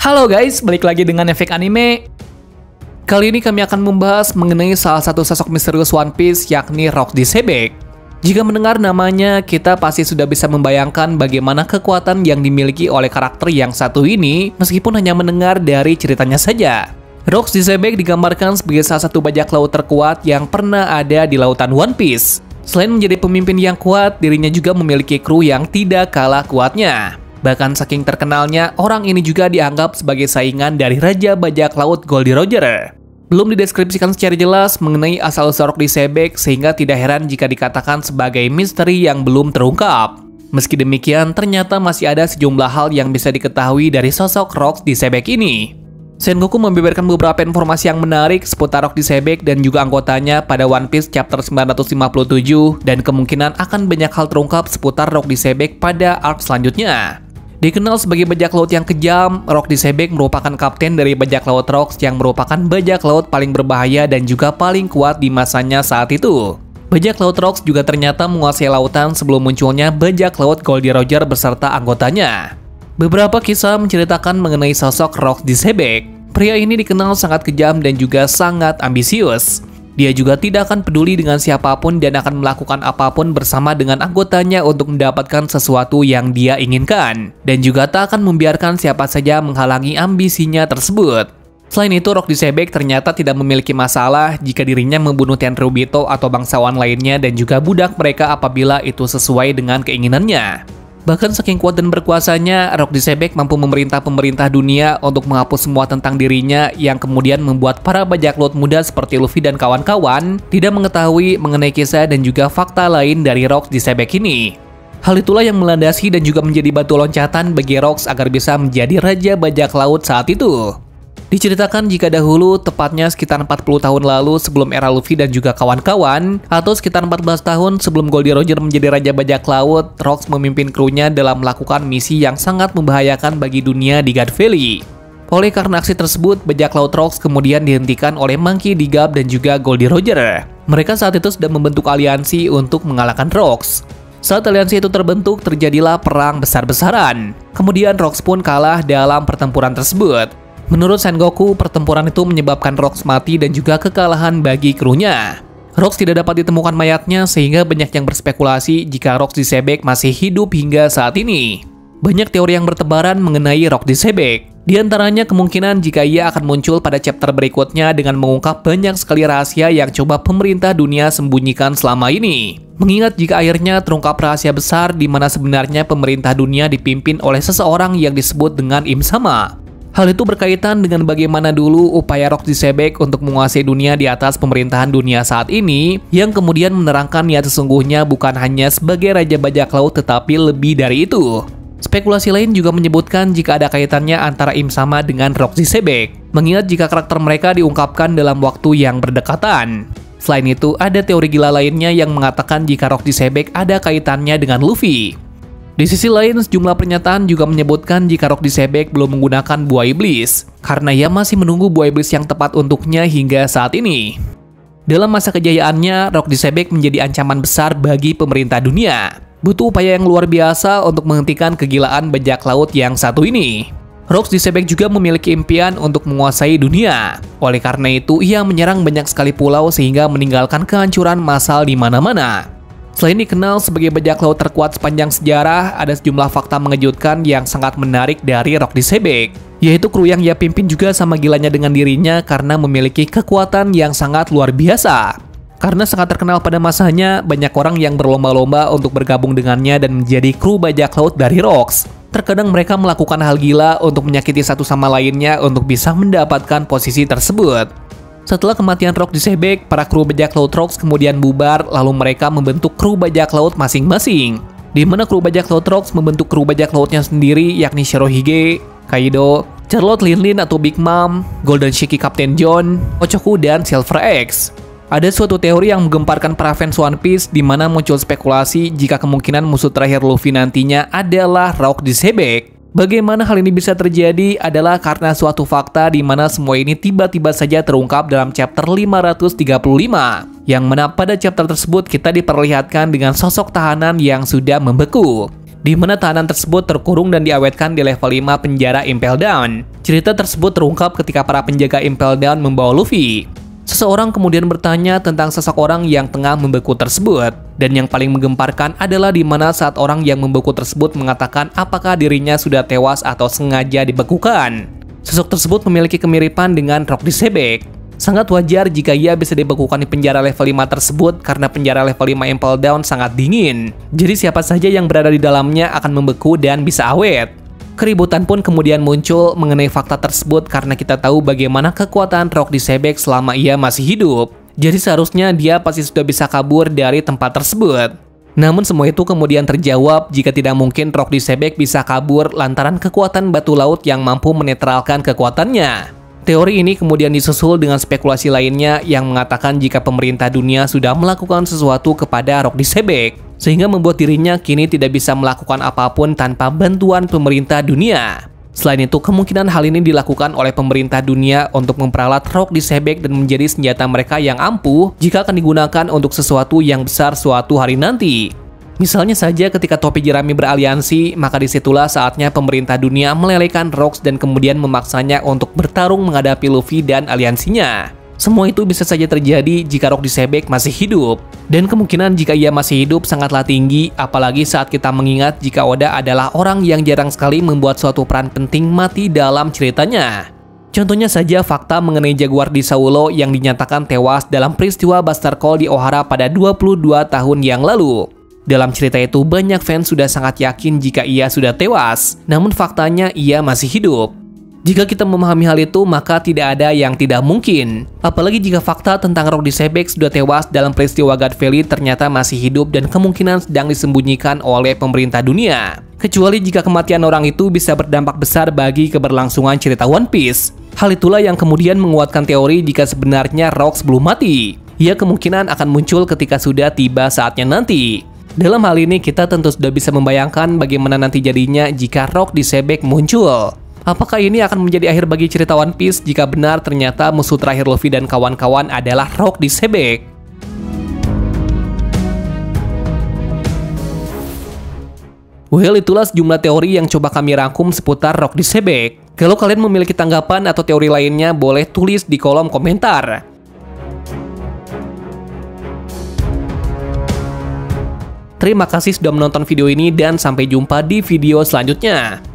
Halo guys, balik lagi dengan Efek Anime. Kali ini kami akan membahas mengenai salah satu sosok misterius One Piece, yakni Rock Disebek. Jika mendengar namanya, kita pasti sudah bisa membayangkan bagaimana kekuatan yang dimiliki oleh karakter yang satu ini, meskipun hanya mendengar dari ceritanya saja. Rock Disebek digambarkan sebagai salah satu bajak laut terkuat yang pernah ada di lautan One Piece. Selain menjadi pemimpin yang kuat, dirinya juga memiliki kru yang tidak kalah kuatnya. Bahkan saking terkenalnya, orang ini juga dianggap sebagai saingan dari Raja Bajak Laut Goldie Roger. Belum dideskripsikan secara jelas mengenai asal-usul Rock Disebek, sehingga tidak heran jika dikatakan sebagai misteri yang belum terungkap. Meski demikian, ternyata masih ada sejumlah hal yang bisa diketahui dari sosok Rock Disebek ini. Sengoku membeberkan beberapa informasi yang menarik seputar Rock Disebek dan juga anggotanya pada One Piece chapter 957, dan kemungkinan akan banyak hal terungkap seputar Rock Disebek pada arc selanjutnya. Dikenal sebagai bajak laut yang kejam, Rock Disebek merupakan kapten dari bajak laut Rocks yang merupakan bajak laut paling berbahaya dan juga paling kuat di masanya saat itu. Bajak laut Rocks juga ternyata menguasai lautan sebelum munculnya bajak laut Goldie Roger beserta anggotanya. Beberapa kisah menceritakan mengenai sosok Rock Disebek. Pria ini dikenal sangat kejam dan juga sangat ambisius. Dia juga tidak akan peduli dengan siapapun dan akan melakukan apapun bersama dengan anggotanya untuk mendapatkan sesuatu yang dia inginkan. Dan juga tak akan membiarkan siapa saja menghalangi ambisinya tersebut. Selain itu, Rock Disebek ternyata tidak memiliki masalah jika dirinya membunuh Tenryubito atau bangsawan lainnya dan juga budak mereka apabila itu sesuai dengan keinginannya. Bahkan saking kuat dan berkuasanya, Rock Disebek mampu memerintah pemerintah dunia untuk menghapus semua tentang dirinya, yang kemudian membuat para bajak laut muda seperti Luffy dan kawan-kawan tidak mengetahui mengenai kisah dan juga fakta lain dari Rock Disebek ini. Hal itulah yang melandasi dan juga menjadi batu loncatan bagi Rocks agar bisa menjadi raja bajak laut saat itu. Diceritakan jika dahulu, tepatnya sekitar 40 tahun lalu sebelum era Luffy dan juga kawan-kawan, atau sekitar 14 tahun sebelum Goldie Roger menjadi Raja Bajak Laut, Rocks memimpin krunya dalam melakukan misi yang sangat membahayakan bagi dunia di God Valley. Oleh karena aksi tersebut, Bajak Laut Rocks kemudian dihentikan oleh Monkey D. Gap dan juga Goldie Roger. Mereka saat itu sudah membentuk aliansi untuk mengalahkan Rocks. Saat aliansi itu terbentuk, terjadilah perang besar-besaran. Kemudian Rocks pun kalah dalam pertempuran tersebut. Menurut Sengoku, pertempuran itu menyebabkan Rocks mati dan juga kekalahan bagi krunya. Rocks tidak dapat ditemukan mayatnya sehingga banyak yang berspekulasi jika Rock Disebek masih hidup hingga saat ini. Banyak teori yang bertebaran mengenai Rock Disebek. Di antaranya kemungkinan jika ia akan muncul pada chapter berikutnya dengan mengungkap banyak sekali rahasia yang coba pemerintah dunia sembunyikan selama ini. Mengingat jika akhirnya terungkap rahasia besar di mana sebenarnya pemerintah dunia dipimpin oleh seseorang yang disebut dengan Im Sama. Hal itu berkaitan dengan bagaimana dulu upaya Rock Disebek untuk menguasai dunia di atas pemerintahan dunia saat ini, yang kemudian menerangkan niat sesungguhnya bukan hanya sebagai Raja Bajak Laut tetapi lebih dari itu. Spekulasi lain juga menyebutkan jika ada kaitannya antara Im Sama dengan Rock Disebek, mengingat jika karakter mereka diungkapkan dalam waktu yang berdekatan. Selain itu, ada teori gila lainnya yang mengatakan jika Rock Disebek ada kaitannya dengan Luffy. Di sisi lain, sejumlah pernyataan juga menyebutkan jika Rock Disebek belum menggunakan buah iblis, karena ia masih menunggu buah iblis yang tepat untuknya hingga saat ini. Dalam masa kejayaannya, Rock Disebek menjadi ancaman besar bagi pemerintah dunia. Butuh upaya yang luar biasa untuk menghentikan kegilaan bajak laut yang satu ini. Rock Disebek juga memiliki impian untuk menguasai dunia. Oleh karena itu, ia menyerang banyak sekali pulau sehingga meninggalkan kehancuran massal di mana-mana. Selain dikenal sebagai bajak laut terkuat sepanjang sejarah, ada sejumlah fakta mengejutkan yang sangat menarik dari Rock Disebek, yaitu kru yang ia pimpin juga sama gilanya dengan dirinya karena memiliki kekuatan yang sangat luar biasa. Karena sangat terkenal pada masanya, banyak orang yang berlomba-lomba untuk bergabung dengannya dan menjadi kru bajak laut dari Rocks. Terkadang mereka melakukan hal gila untuk menyakiti satu sama lainnya untuk bisa mendapatkan posisi tersebut. Setelah kematian Rock Disebek, para kru bajak laut Rocks kemudian bubar, lalu mereka membentuk kru bajak laut masing-masing. Di mana kru bajak laut Rocks membentuk kru bajak lautnya sendiri, yakni Shirohige, Kaido, Charlotte Linlin atau Big Mom, Golden Shiki Kapten John, Ochoku, dan Silver X. Ada suatu teori yang menggemparkan para fans One Piece di mana muncul spekulasi jika kemungkinan musuh terakhir Luffy nantinya adalah Rock Disebek. Bagaimana hal ini bisa terjadi adalah karena suatu fakta di mana semua ini tiba-tiba saja terungkap dalam chapter 535, yang mana pada chapter tersebut kita diperlihatkan dengan sosok tahanan yang sudah membeku. di mana tahanan tersebut terkurung dan diawetkan di level 5 penjara Impel Down. Cerita tersebut terungkap ketika para penjaga Impel Down membawa Luffy. Seseorang kemudian bertanya tentang sosok orang yang tengah membeku tersebut. Dan yang paling menggemparkan adalah di mana saat orang yang membeku tersebut mengatakan apakah dirinya sudah tewas atau sengaja dibekukan. Sosok tersebut memiliki kemiripan dengan Rock disebek. Sangat wajar jika ia bisa dibekukan di penjara level 5 tersebut karena penjara level 5 Impel Down sangat dingin. Jadi siapa saja yang berada di dalamnya akan membeku dan bisa awet. Keributan pun kemudian muncul mengenai fakta tersebut karena kita tahu bagaimana kekuatan Rock disebek selama ia masih hidup. Jadi seharusnya dia pasti sudah bisa kabur dari tempat tersebut. Namun semua itu kemudian terjawab jika tidak mungkin Rock disebek bisa kabur lantaran kekuatan batu laut yang mampu menetralkan kekuatannya. Teori ini kemudian disusul dengan spekulasi lainnya yang mengatakan jika pemerintah dunia sudah melakukan sesuatu kepada Rock disebek, sehingga membuat dirinya kini tidak bisa melakukan apapun tanpa bantuan pemerintah dunia. Selain itu, kemungkinan hal ini dilakukan oleh pemerintah dunia untuk memperalat Rock disebek dan menjadi senjata mereka yang ampuh jika akan digunakan untuk sesuatu yang besar suatu hari nanti. Misalnya saja ketika topi jerami beraliansi, maka disitulah saatnya pemerintah dunia melelehkan Rock dan kemudian memaksanya untuk bertarung menghadapi Luffy dan aliansinya. Semua itu bisa saja terjadi jika Rock disebek masih hidup. Dan kemungkinan jika ia masih hidup sangatlah tinggi, apalagi saat kita mengingat jika Oda adalah orang yang jarang sekali membuat suatu peran penting mati dalam ceritanya. Contohnya saja fakta mengenai Jaguar di Saulo yang dinyatakan tewas dalam peristiwa Buster Call di Ohara pada 22 tahun yang lalu. Dalam cerita itu banyak fans sudah sangat yakin jika ia sudah tewas, namun faktanya ia masih hidup. Jika kita memahami hal itu, maka tidak ada yang tidak mungkin. Apalagi jika fakta tentang Rock disebek sudah tewas dalam peristiwa God Valley ternyata masih hidup dan kemungkinan sedang disembunyikan oleh pemerintah dunia. Kecuali jika kematian orang itu bisa berdampak besar bagi keberlangsungan cerita One Piece. Hal itulah yang kemudian menguatkan teori jika sebenarnya Rock belum mati. Ia kemungkinan akan muncul ketika sudah tiba saatnya nanti. Dalam hal ini kita tentu sudah bisa membayangkan bagaimana nanti jadinya jika Rock disebek muncul. Apakah ini akan menjadi akhir bagi cerita One Piece jika benar ternyata musuh terakhir Luffy dan kawan-kawan adalah Rock disebek? Well, itulah sejumlah teori yang coba kami rangkum seputar Rock disebek. Kalau kalian memiliki tanggapan atau teori lainnya, boleh tulis di kolom komentar. Terima kasih sudah menonton video ini dan sampai jumpa di video selanjutnya.